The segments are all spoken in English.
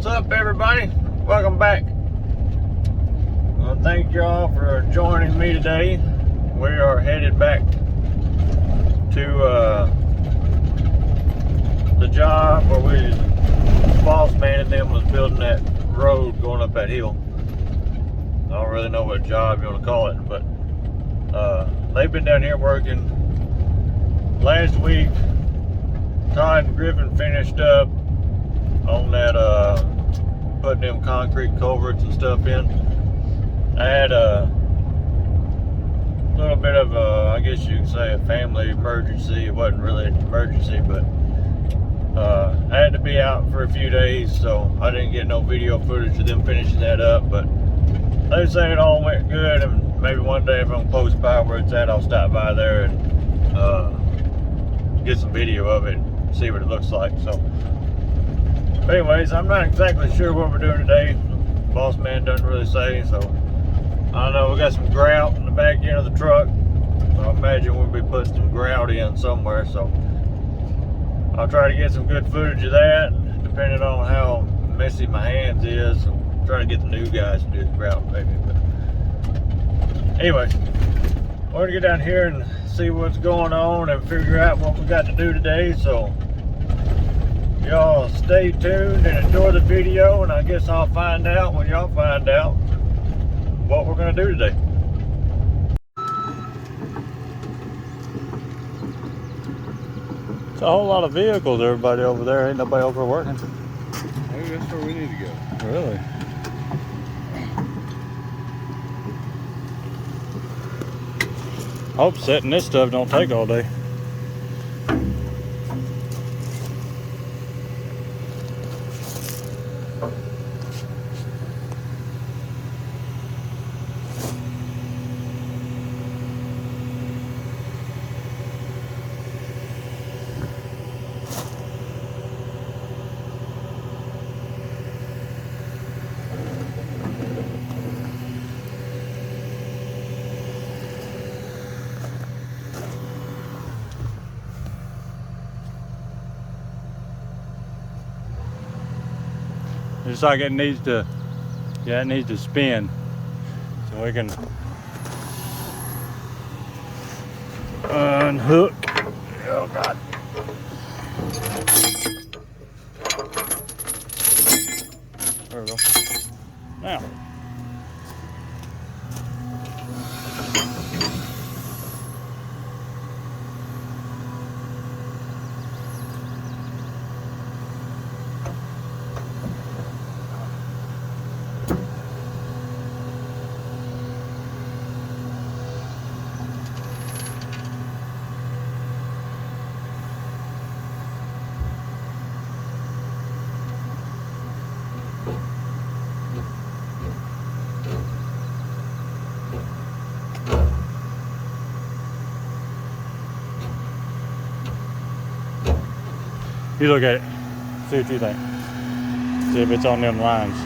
What's up, everybody? Welcome back. Well, thank y'all for joining me today. We are headed back to the job where the boss man and them was building that road going up that hill. I don't really know what job you want to call it, but they've been down here working. Last week, Todd and Griffin finished up on that putting them concrete culverts and stuff in. I had a little bit of I guess you could say a family emergency. It wasn't really an emergency, but I had to be out for a few days, so I didn't get no video footage of them finishing that up, but they say it all went good, and maybe one day if I'm close by where it's at, I'll stop by there and get some video of it, see what it looks like. So anyways, I'm not exactly sure what we're doing today. Boss man doesn't really say, so I don't know. We got some grout in the back end of the truck, so I imagine we'll be putting some grout in somewhere, so I'll try to get some good footage of that, depending on how messy my hands is. I'll try to get the new guys to do the grout maybe. But anyways, we're gonna get down here and see what's going on and figure out what we got to do today. So y'all stay tuned and enjoy the video, and I guess I'll find out when y'all find out what we're gonna do today. It's a whole lot of vehicles, everybody over there. Ain't nobody over working. Maybe that's where we need to go. Really? I hope setting this stuff don't take all day. Just like it needs to, yeah, it needs to spin so we can unhook. Oh God. There we go. Now. You look at it, see what you think. See if it's on them lines.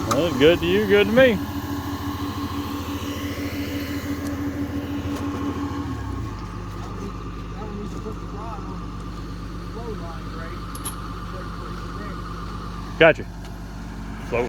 Well, it's good to you, good to me. Gotcha. Slow.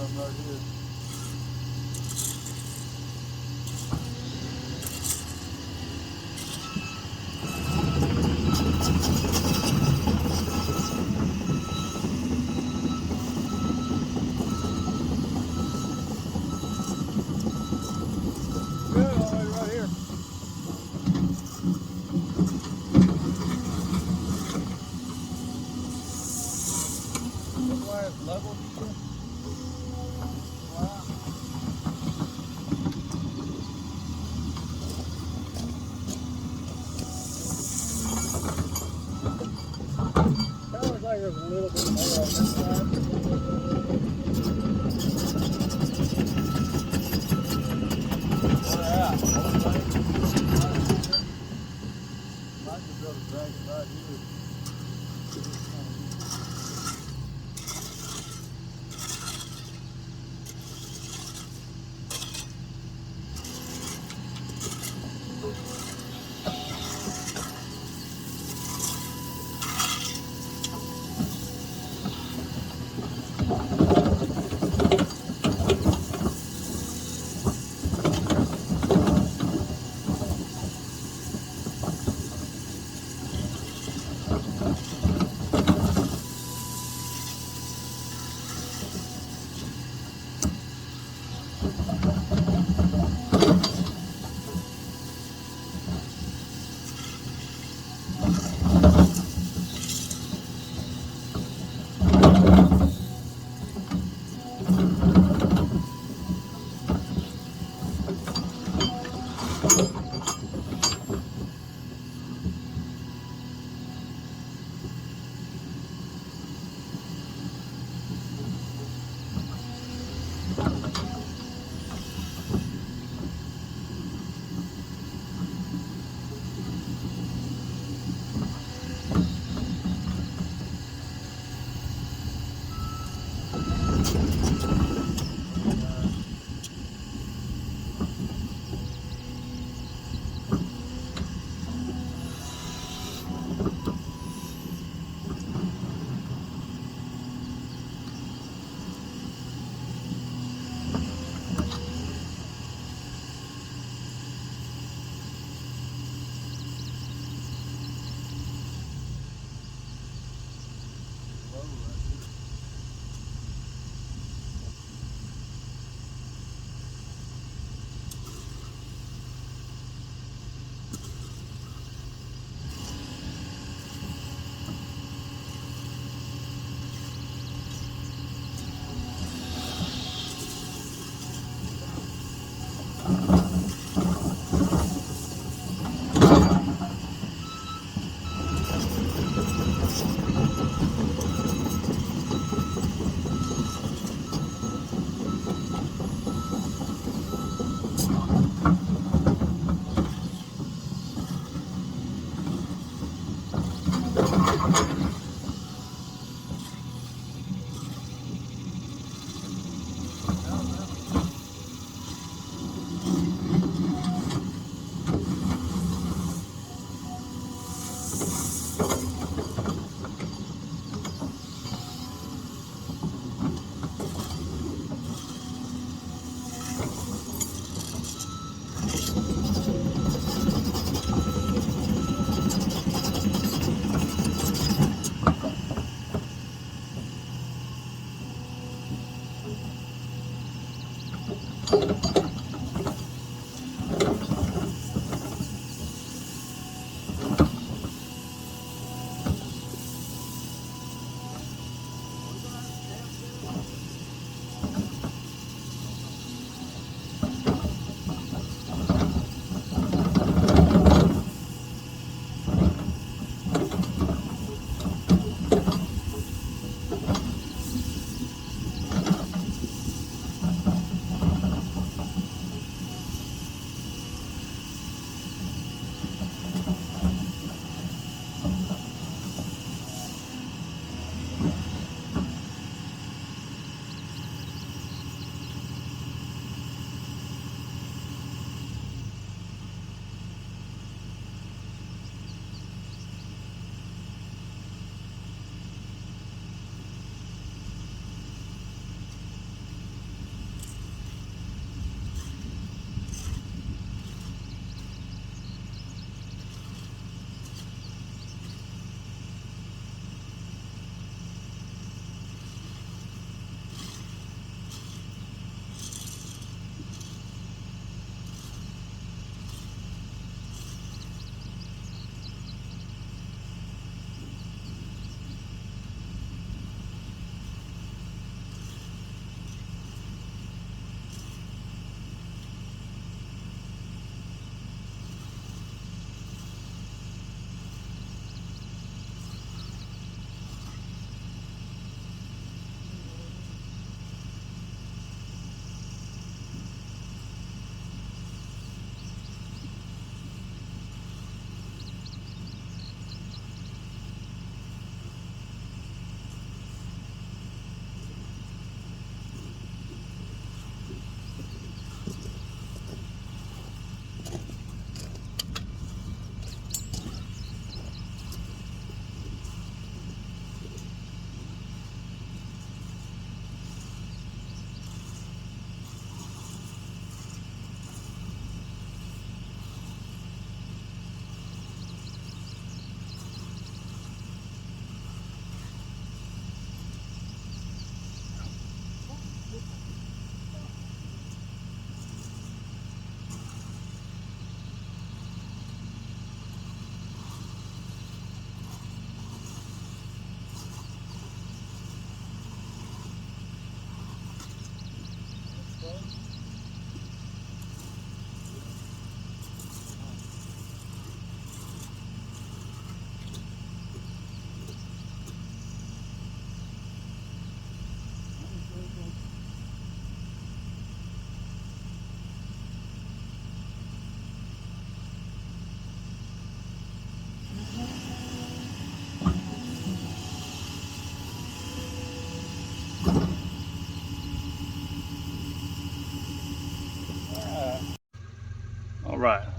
them right here. Good, all the way right here. That's why it's level. Wow. Sounds like there's a little bit more on this side. Where at? I can build a drag it right here.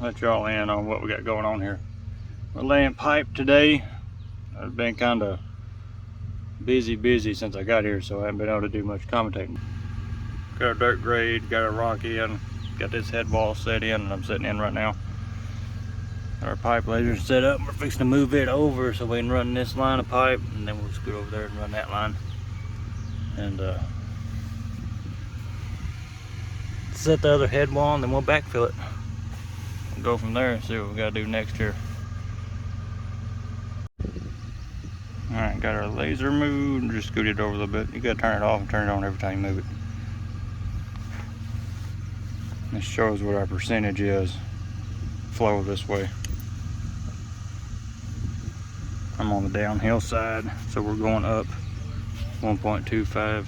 let y'all in on what we got going on here. We're laying pipe today. I've been kind of busy since I got here, so I haven't been able to do much commentating. Got a dirt grade, got a rock in, got this head wall set in, and I'm sitting in right now. Got our pipe laser set up. We're fixing to move it over so we can run this line of pipe, and then we'll scoot over there and run that line. And set the other head wall, and then we'll backfill it. We'll go from there and see what we gotta do next here. Alright, got our laser moved, just scoot it over a little bit. You gotta turn it off and turn it on every time you move it. This shows what our percentage is. Flow this way. I'm on the downhill side, so we're going up 1.25.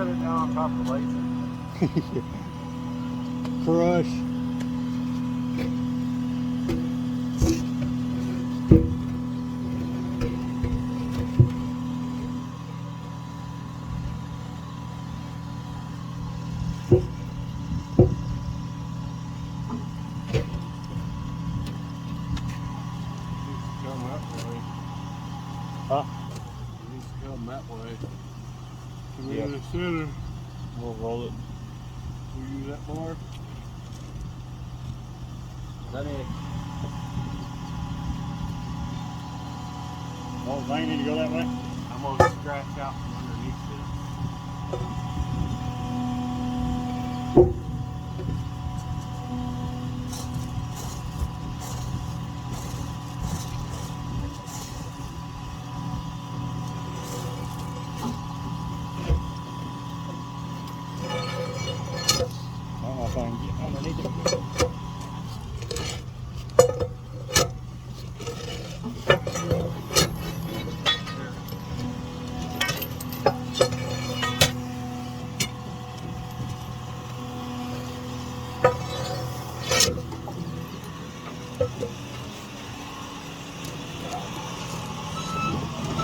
set it down on top of the laser. Crush. Come that way. Huh? It needs to come that way. Come Yeah. in the center. We'll roll it. We use that bar. Is that it? Oh, thing need to go that way? I'm gonna scratch out from underneath this. I don't know if I can get underneath it.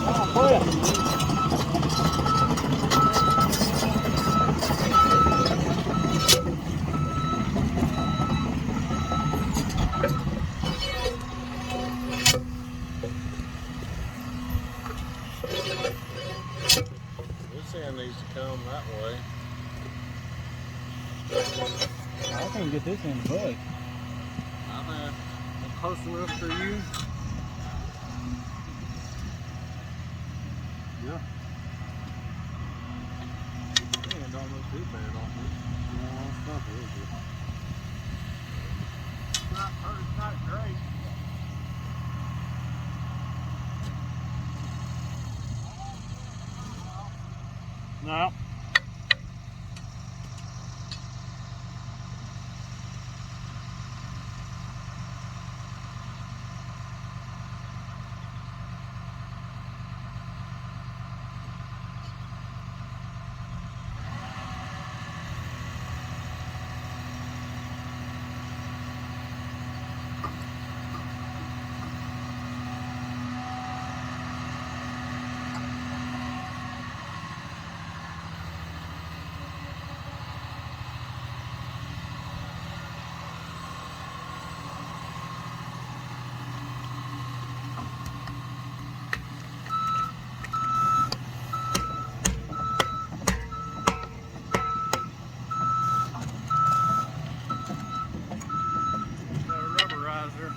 Ah, pull it. This end needs to come that way. I can't get this in budge. I'm close enough for you. Yeah. Man, don't look too bad on this. No, it's not very good. It's not great. No. Got a rubberizer.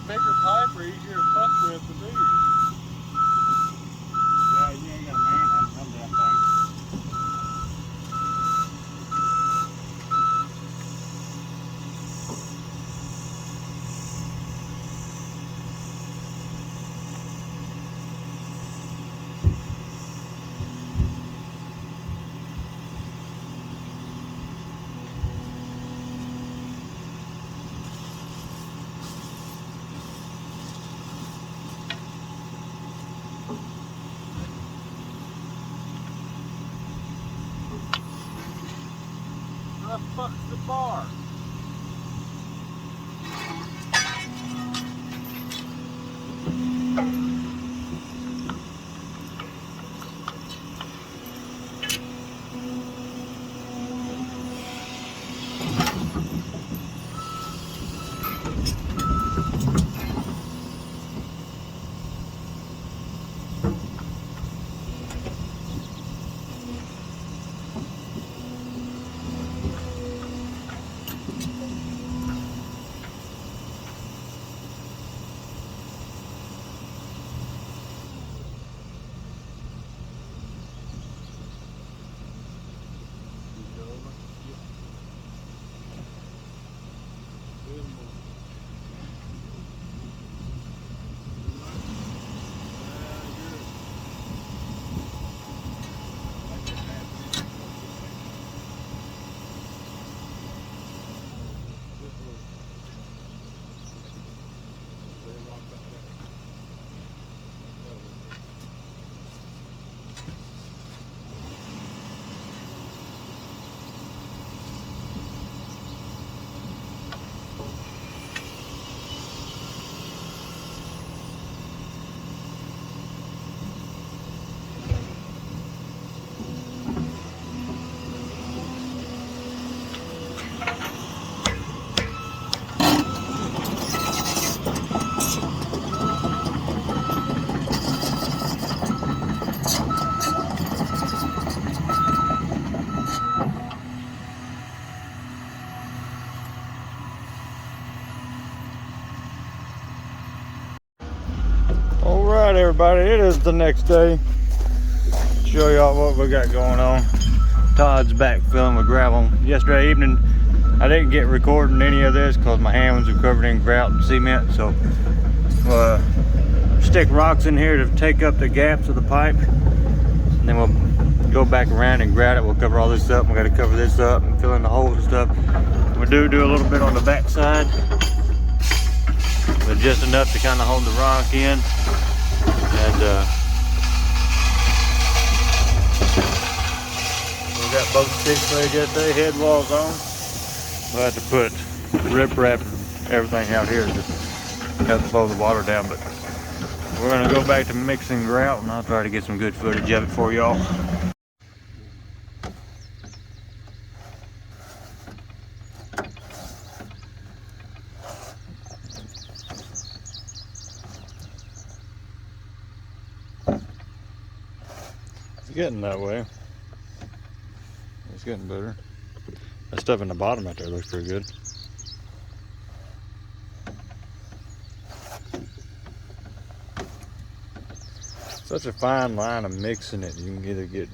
Bigger pipe are easier to fuck with than these. Yeah, you ain't got a manhandle come that thing. far. All right, everybody, it is the next day. Show y'all what we got going on. Todd's backfilling with gravel. Yesterday evening, I didn't get recording any of this because my hands were covered in grout and cement. So, stick rocks in here to take up the gaps of the pipe, and then we'll go back around and grout it. We'll cover all this up. We got to cover this up and fill in the holes and stuff. We do a little bit on the back side, but just enough to kind of hold the rock in. And we got both sticks laid yesterday, head walls on. We'll have to put riprap and everything out here to help slow the water down, but we're gonna go back to mixing grout, and I'll try to get some good footage of it for y'all. It's getting that way. It's getting better. That stuff in the bottom out there looks pretty good. Such a fine line of mixing it. You can either get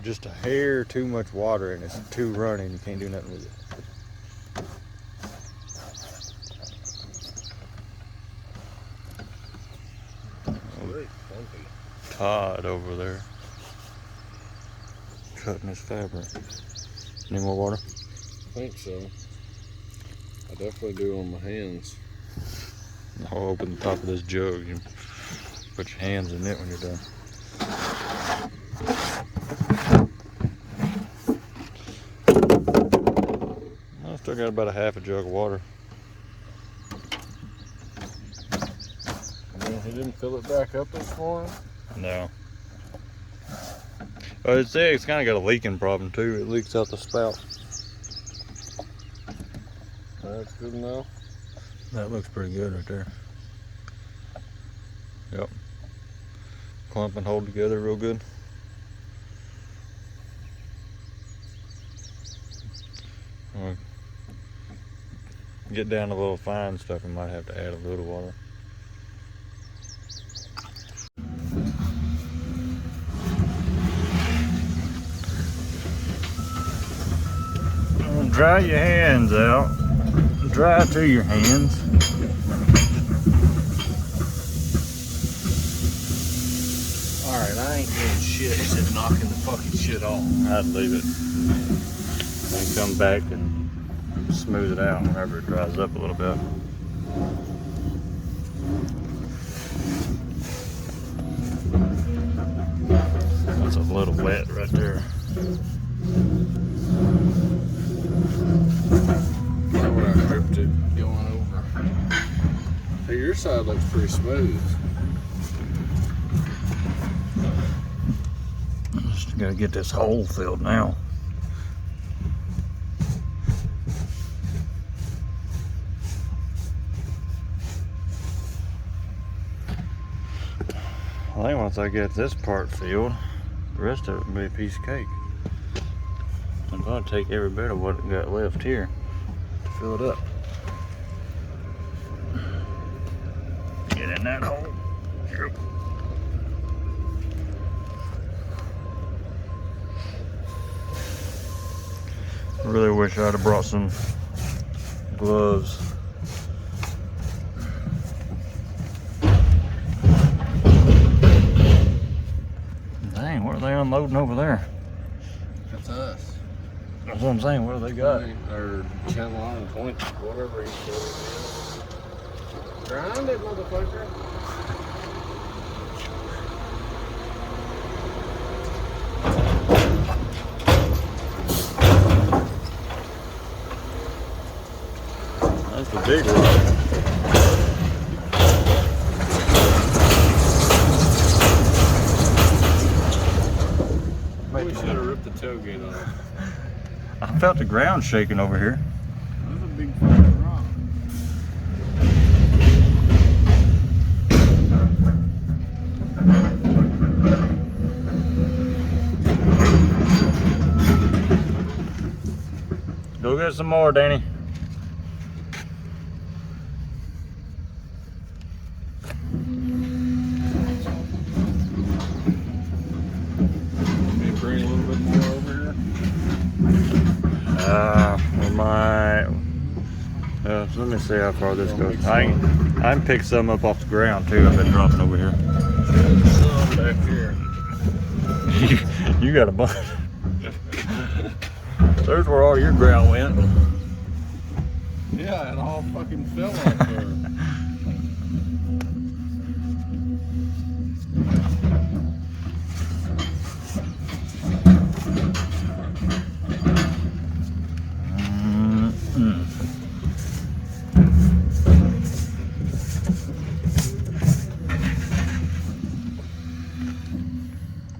just a hair too much water and it's too runny and you can't do nothing with it. Todd over there cutting his fabric. Need more water? I think so. I definitely do on my hands. I'll open the top of this jug. You put your hands in it when you're done. I still got about a half a jug of water. He didn't fill it back up this morning? No. It's kind of got a leaking problem too. It leaks out the spout. That's good enough. That looks pretty good right there. Yep. Clump and hold together real good. Get down to little fine stuff, we might have to add a little water. Dry your hands out. Dry to your hands. Alright, I ain't doing shit except knocking the fucking shit off. I'd leave it. And come back and smooth it out whenever it dries up a little bit. That's a little wet right there. Hey, your side looks pretty smooth. Just gotta get this hole filled now. I think once I get this part filled, the rest of it will be a piece of cake. I'm gonna take every bit of what I got left here to fill it up. Get in that hole. Yep. I really wish I'd have brought some gloves. Dang, what are they unloading over there? That's us. That's what I'm saying. What do they got? Or channel iron point, whatever he said it is. Grind it, motherfucker. That's the big one. We should have ripped the tailgate off. I felt the ground shaking over here. That's a big fucking rock. Go get some more, Danny. Maybe bring a little bit more over here. We might. So let me see how far this goes. I can pick some up off the ground too. I've been dropping over here. Some back here. You got a bunch. There's where all your grout went. Yeah, it all fucking fell off there.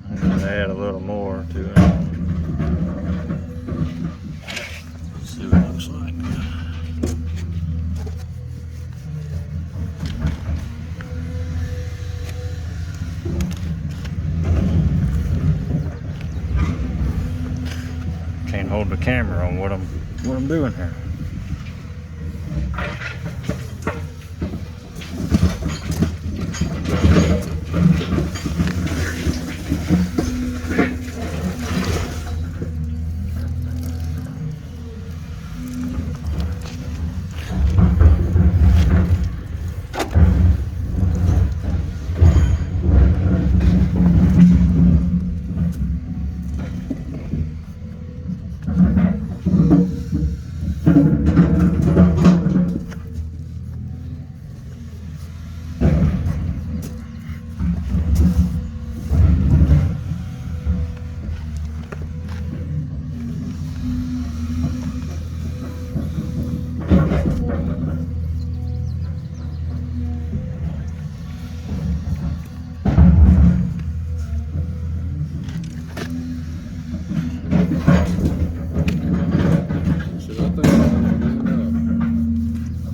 I'm gonna add a little more to it. See what it looks like. Can't hold the camera on what I'm doing here.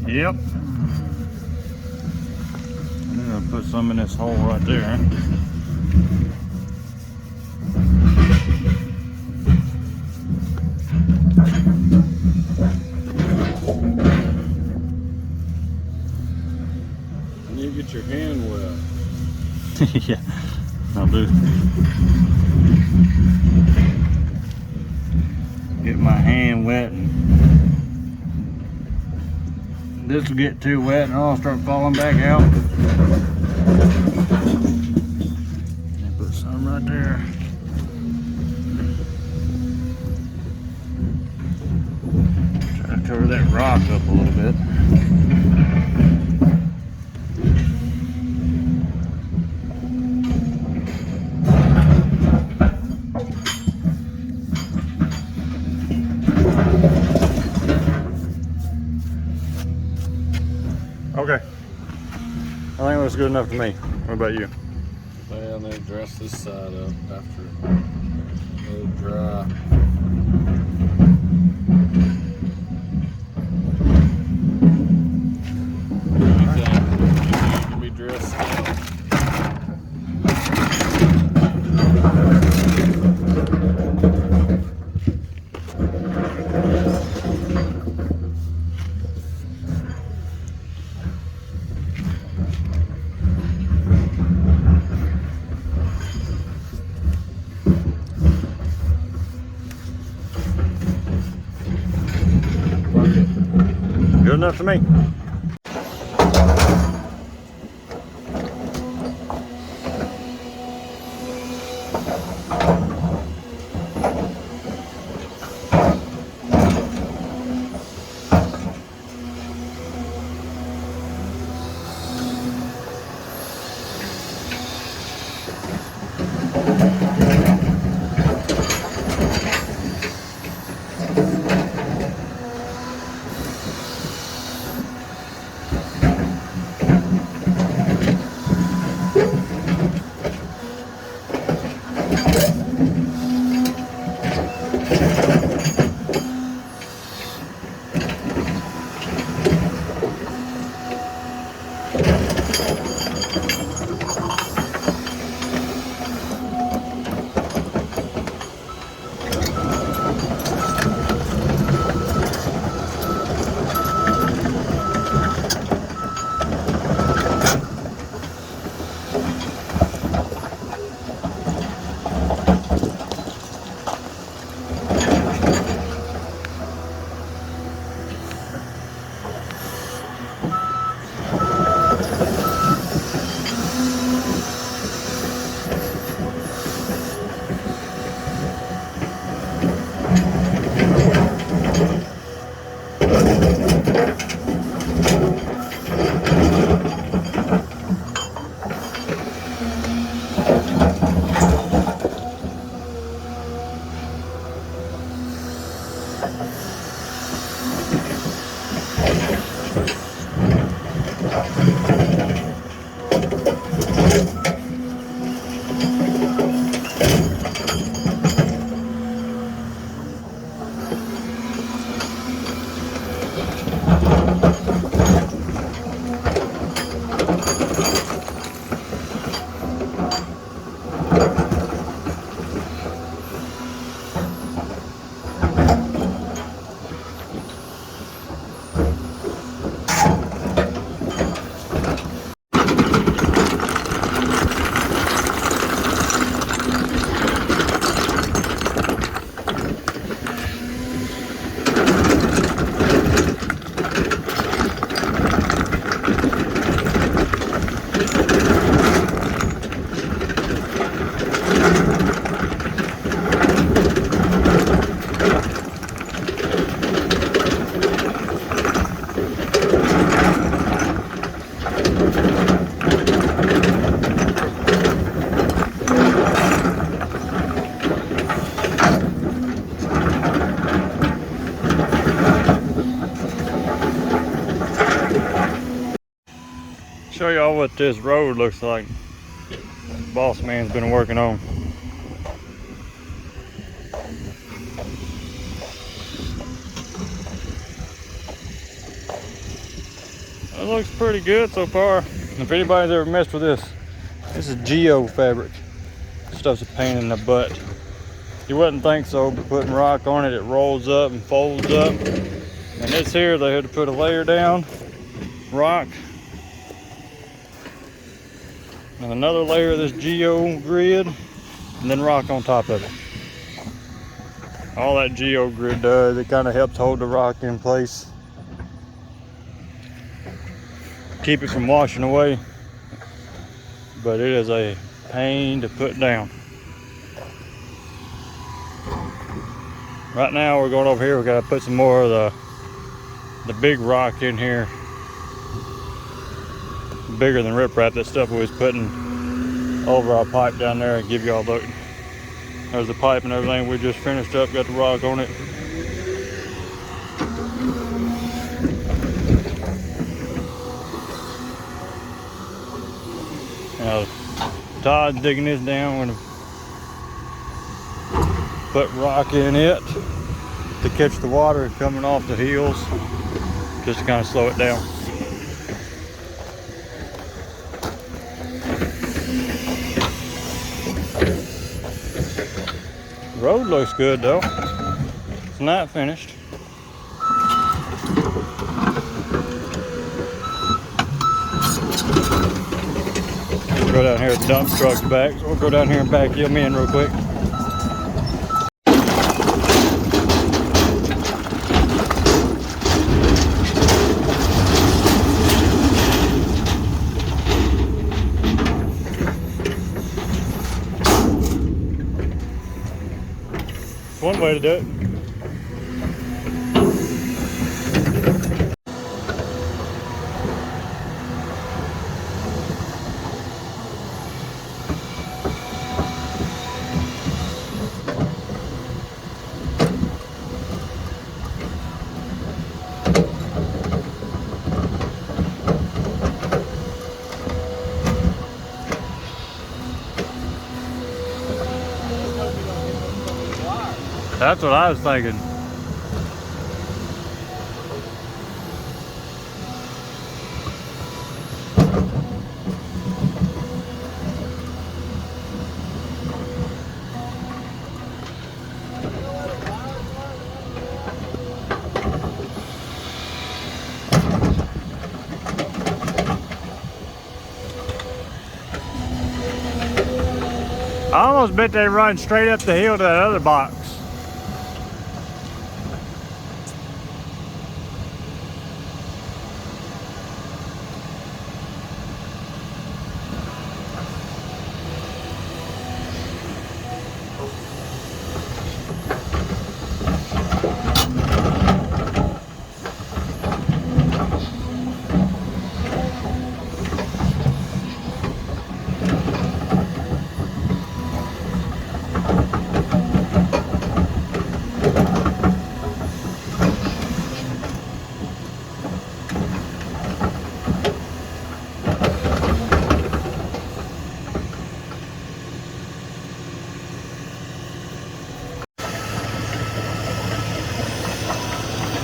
Yep. I'm gonna put some in this hole right there. You get your hand wet. Yeah, I'll do. Get my hand wet. This will get too wet and I'll start falling back out. And put some right there. Try to cover that rock up a little bit. Okay. think it looks good enough to me. What about you? Well, I'm gonna dress this side up after it'll dry. Anything to be dressed up. Good enough to me. Show y'all what this road looks like. Boss man's been working on. It looks pretty good so far. If anybody's ever messed with this is geo fabric. Stuff's a pain in the butt. You wouldn't think so, but putting rock on it, it rolls up and folds up. And this here, they had to put a layer down, rock, and another layer of this geo grid, and then rock on top of it. All that geo grid does, it kind of helps hold the rock in place, keep it from washing away, but it is a pain to put down. Right now we're going over here, we got to put some more of the big rock in here. Bigger than riprap, that stuff we was putting over our pipe down there. And give y'all look. There's the pipe and everything we just finished up, got the rock on it. Now, Todd's digging this down. We're gonna put rock in it to catch the water coming off the hills, just to kind of slow it down. The road looks good though. It's not finished. We'll go down here with the dump truck's back, so we'll go down here and back him in real quick. One way to do it. That's what I was thinking. I almost bet they run straight up the hill to that other box.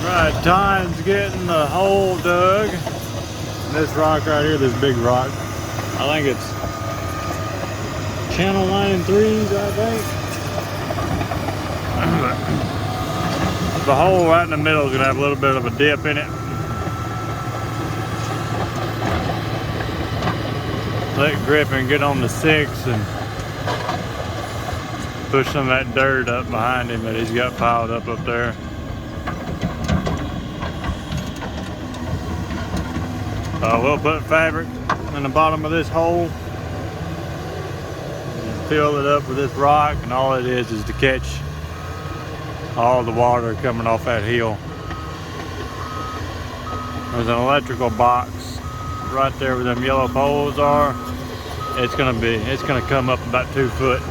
Right, Don's getting the hole dug. And this rock right here, this big rock, I think it's channel 9 and 3s, I think. The hole right in the middle is gonna have a little bit of a dip in it. Let Griffin get on the 6 and push some of that dirt up behind him that he's got piled up there. We'll put fabric in the bottom of this hole and fill it up with this rock, and all it is to catch all the water coming off that hill. There's an electrical box right there where them yellow poles are. It's gonna come up about 2 foot.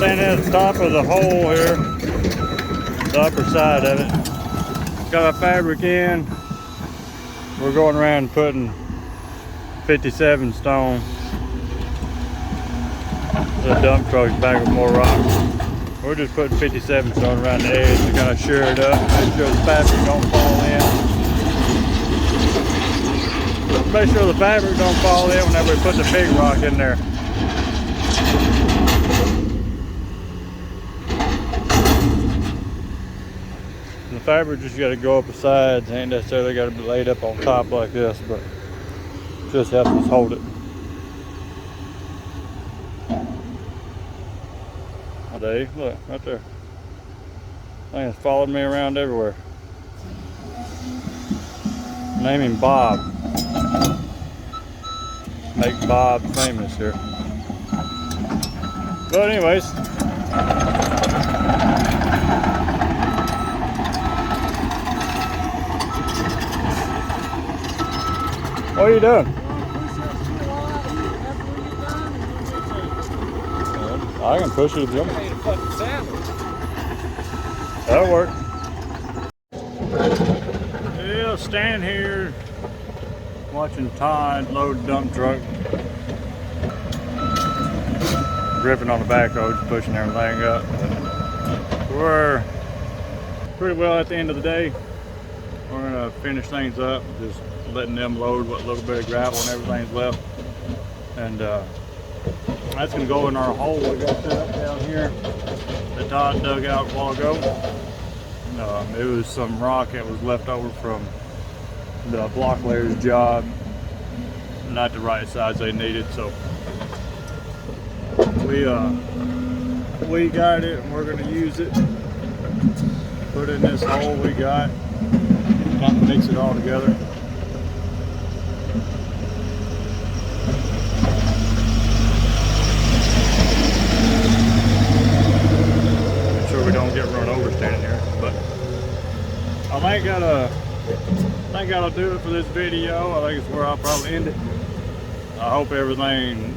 standing at the top of the hole here, the upper side of it. Got our fabric in. We're going around putting 57 stone. The dump truck's back with more rock. We're just putting 57 stone around the edge to kind of sure it up, make sure the fabric don't fall in. Make sure the fabric don't fall in whenever we put the big rock in there. The fabric just got to go up the sides, ain't necessarily got to be laid up on top like this, but just helps us hold it. Dave, look, right there. Thing has followed me around everywhere. Name him Bob. Make Bob famous here. But anyways. What are you doing? I can push it if you want. That'll work. Yeah, standing here watching Todd load the dump truck. Gripping on the backhoe, just pushing everything up. We're pretty well at the end of the day. We're gonna finish things up, just letting them load what little bit of gravel and everything's left. And that's gonna go in our hole we got set up down here that Todd dug out a while ago. It was some rock that was left over from the block layer's job, not the right size they needed, so we got it and we're gonna use it. Put it in this hole we got, kind of mix it all together. We don't get run over standing here, but I think that'll do it for this video. I think it's where I'll probably end it. I hope everything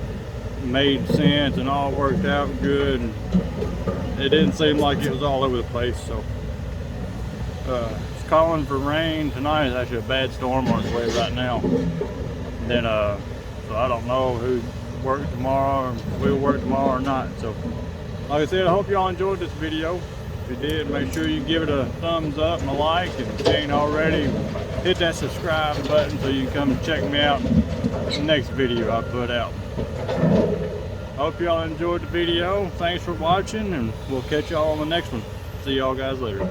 made sense and all worked out good. It didn't seem like it was all over the place, so it's calling for rain tonight. Is actually a bad storm on its way right now. And then so I don't know who worked tomorrow, or will work tomorrow or not. So like I said, I hope y'all enjoyed this video. If you did, make sure you give it a thumbs up and a like. And if you ain't already, hit that subscribe button so you can come and check me out in the next video I put out. I hope y'all enjoyed the video. Thanks for watching, and we'll catch y'all on the next one. See y'all guys later.